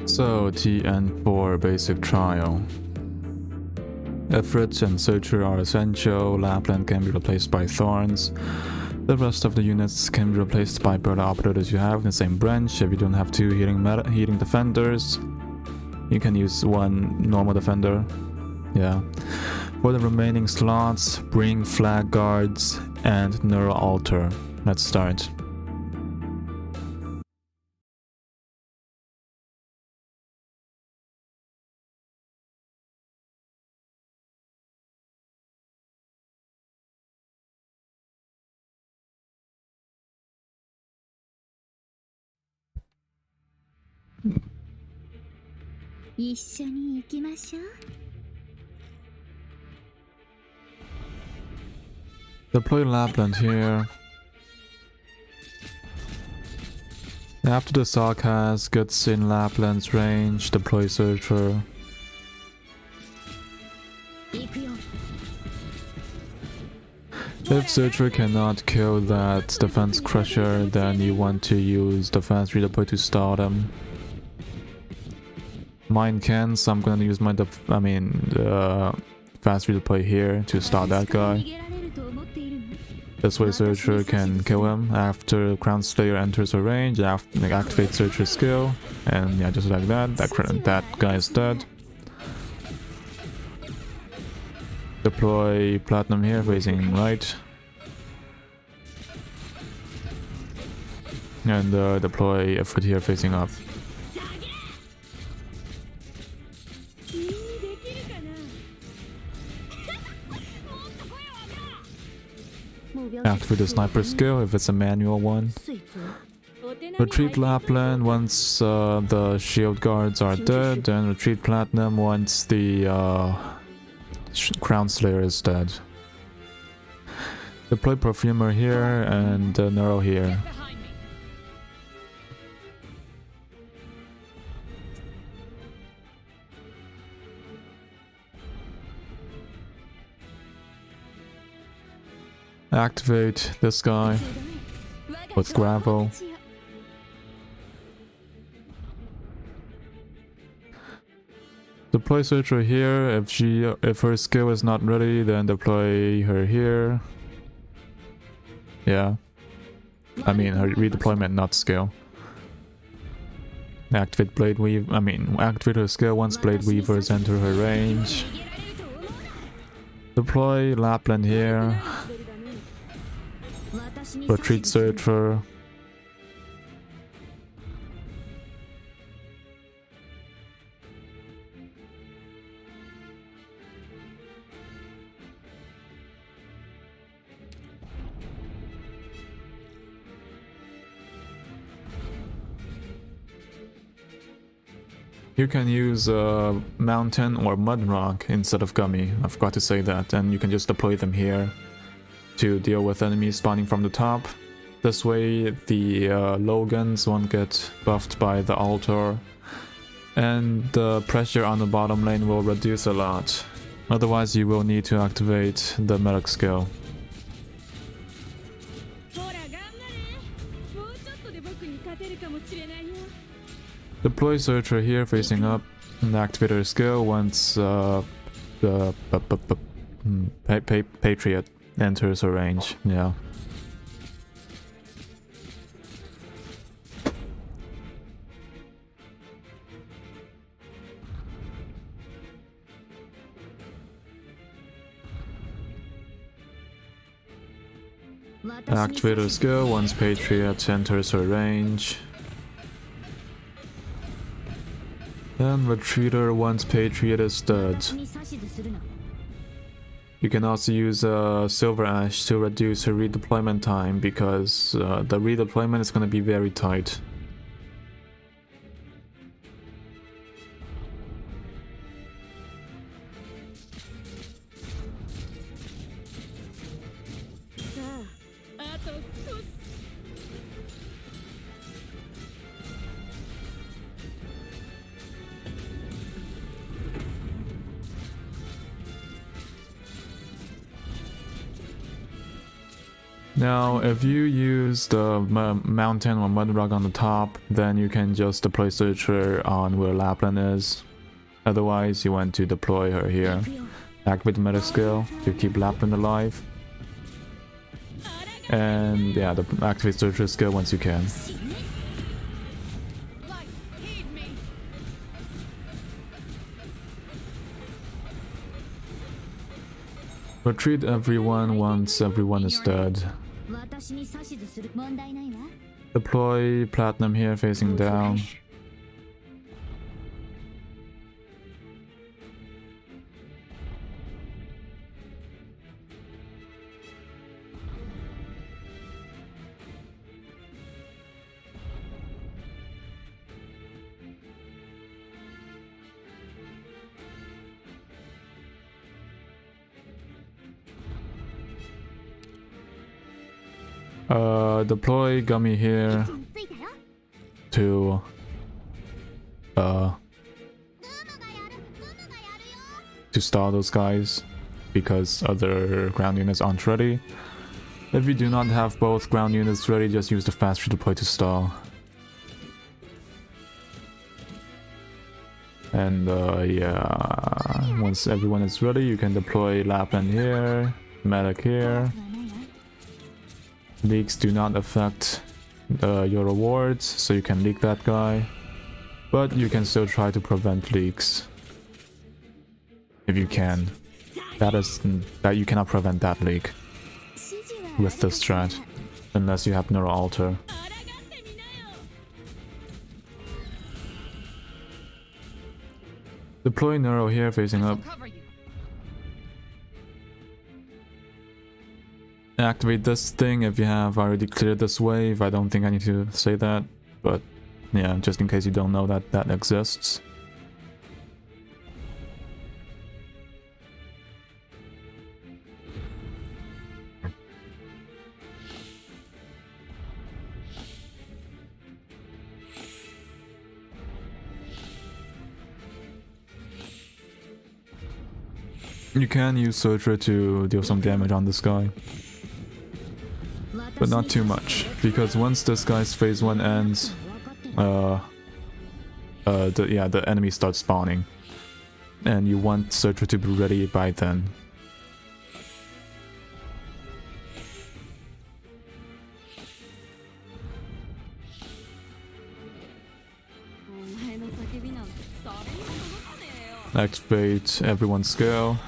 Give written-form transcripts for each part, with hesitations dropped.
So, TN-4 basic trial. Ifrit and Surtr are essential. Lapland can be replaced by Thorns. The rest of the units can be replaced by bird operators you have in the same branch. If you don't have two healing defenders, you can use one normal defender. Yeah. For the remaining slots, bring flag guards and neural altar. Let's start. Deploy Lapland here. After the Sarkaz gets in Lapland's range, deploy Surtr. If Surtr cannot kill that defense crusher, then you want to use defense redeploy to start him. Mine can, so I'm gonna use my fast redeploy here to start that guy. This way Surtr can kill him after Crown Slayer enters her range, activate Surtr's skill, and yeah, just like that, that guy is dead. Deploy Platinum here, facing right. And deploy Ifrit here, facing up. Activate the sniper skill if it's a manual one. Retreat Lapland once the shield guards are dead, and retreat Platinum once the Crown Slayer is dead. Deploy Perfumer here and Neuro here. Activate this guy with gravel. Deploy Surtr here. If her skill is not ready, then deploy her here. Yeah. I mean her redeployment, not skill. Activate Blade Weave. Activate her skill once Blade Weavers enter her range. Deploy Lapland here. Retreat Surtr. You can use Mountain or Mud Rock instead of Gummy. I forgot to say that, and you can just deploy them here to deal with enemies spawning from the top. This way the low guns won't get buffed by the altar, and the pressure on the bottom lane will reduce a lot. Otherwise you will need to activate the medic skill. Deploy Surtr here facing up and activate her skill once the Patriot enters her range. Yeah. Activate her skill once Patriot enters her range. Then retreat her once Patriot is dead. You can also use Silver Ash to reduce her redeployment time, because the redeployment is going to be very tight. Now, if you use the mountain or mud rock on the top, then you can just deploy Surtr on where Lapland is. Otherwise, you want to deploy her here. Activate the medic skill to keep Lapland alive. And yeah, activate Surtr skill once you can. Retreat everyone once everyone is dead. Deploy Platinum here facing down. Deploy Gummy here to stall those guys because other ground units aren't ready. If you do not have both ground units ready, just use the faster deploy to stall. And yeah, once everyone is ready, you can deploy Lapland here, medic here. Leaks do not affect your rewards, so you can leak that guy. But you can still try to prevent leaks. If you can. That you cannot prevent that leak with this strat. Unless you have Neural Alter. Deploy Neuro here facing up. Activate this thing if you have already cleared this wave. I don't think I need to say that, but yeah, just in case you don't know that that exists. You can use Surtr to deal some damage on this guy. But not too much, because once this guy's phase 1 ends, the enemy starts spawning. And you want Surtr to be ready by then. Activate everyone's skill,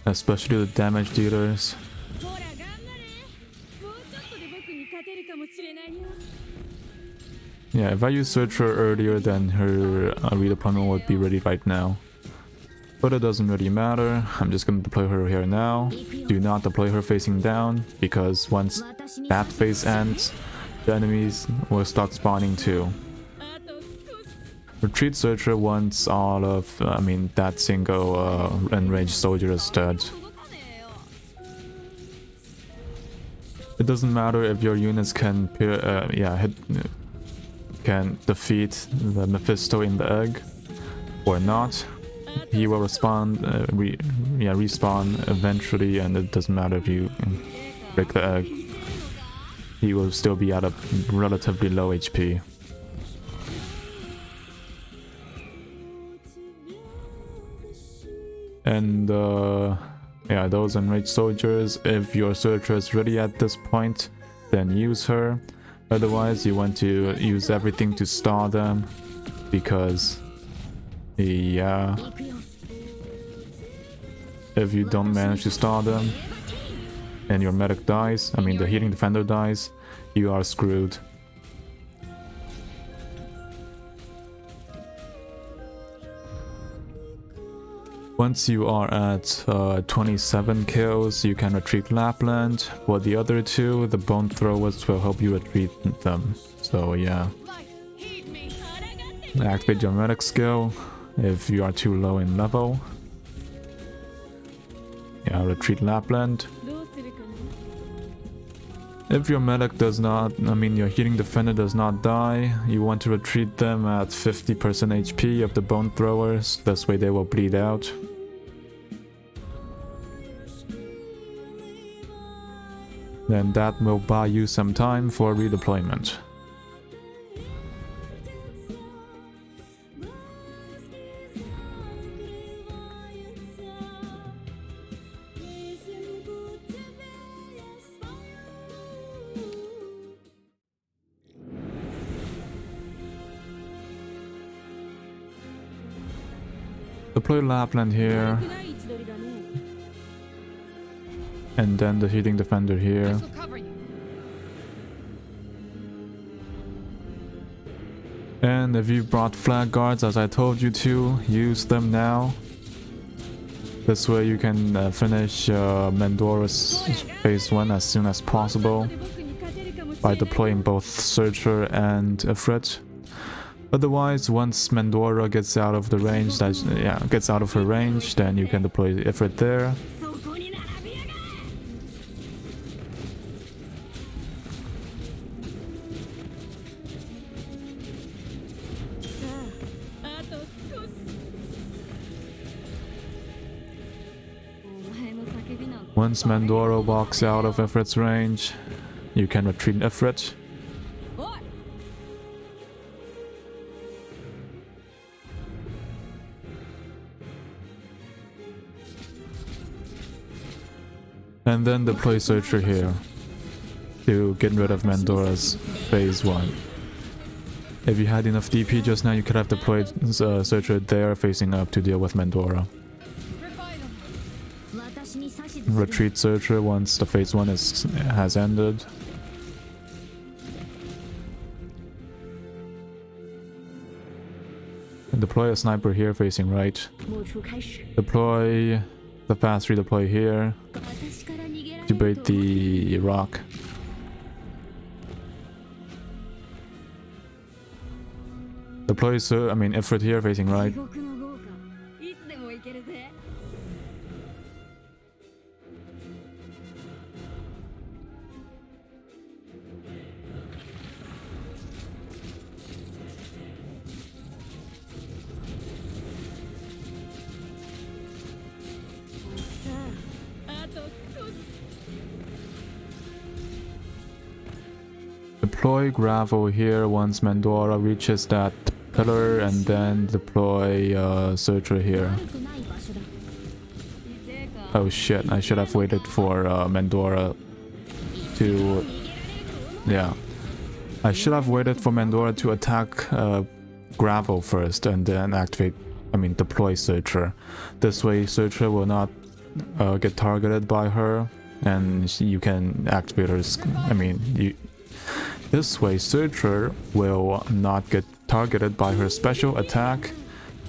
especially the damage dealers. Yeah, if I use Surtr earlier, then her redeployment would be ready right now. But it doesn't really matter, I'm just gonna deploy her here now. Do not deploy her facing down, because once that phase ends, the enemies will start spawning too. Retreat Surtr once all of, that single enraged soldier is dead. It doesn't matter if your units can defeat the Mephisto in the egg or not. He will respawn eventually, and it doesn't matter if you break the egg. He will still be at a relatively low HP. And yeah, those enraged soldiers, if your Surtr is ready at this point, then use her. Otherwise, you want to use everything to stall them, because yeah, if you don't manage to stall them and your medic dies, the healing defender dies, you are screwed. Once you are at 27 kills, you can retreat Lapland. For the other two, the Bone Throwers will help you retreat them. So yeah. Activate your medic skill if you are too low in level. Yeah, retreat Lapland. If your medic does not, your healing defender does not die, you want to retreat them at 50% HP of the Bone Throwers. This way they will bleed out. Then that will buy you some time for redeployment. Deploy Lapland here. And then the heating defender here. And if you brought flag guards as I told you to, use them now. This way you can finish Mandora's phase 1 as soon as possible by deploying both Surtr and Ifrit. Otherwise, once Mandora gets out of the range, gets out of her range, then you can deploy Ifrit there. Once Mandora walks out of Ifrit's range, you can retreat Ifrit. And then deploy Surtr here to get rid of Mandora's phase 1. If you had enough DP just now, you could have deployed Surtr there facing up to deal with Mandora. Retreat Surtr once the phase 1 has ended. And deploy a sniper here facing right. Deploy the fast redeploy here to bait the rock. Deploy Ifrit here facing right. Deploy gravel here once Mandora reaches that pillar, and then deploy Surtr here. Oh shit, I should have waited for Mandora to... Yeah. I should have waited for Mandora to attack gravel first and then deploy Surtr. This way Surtr will not get targeted by her, and you can activate her... This way, Surtr will not get targeted by her special attack,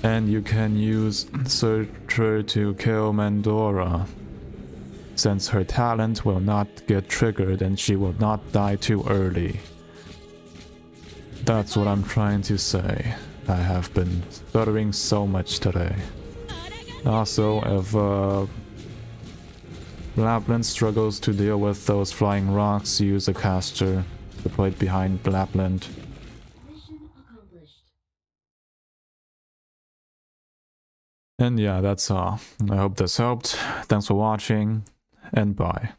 and you can use Surtr to kill Mandora, since her talent will not get triggered and she will not die too early. That's what I'm trying to say. I have been stuttering so much today. Also, if Lapland struggles to deal with those flying rocks, use a caster. Deployed behind Lapland. And yeah, that's all. I hope this helped. Thanks for watching, and bye.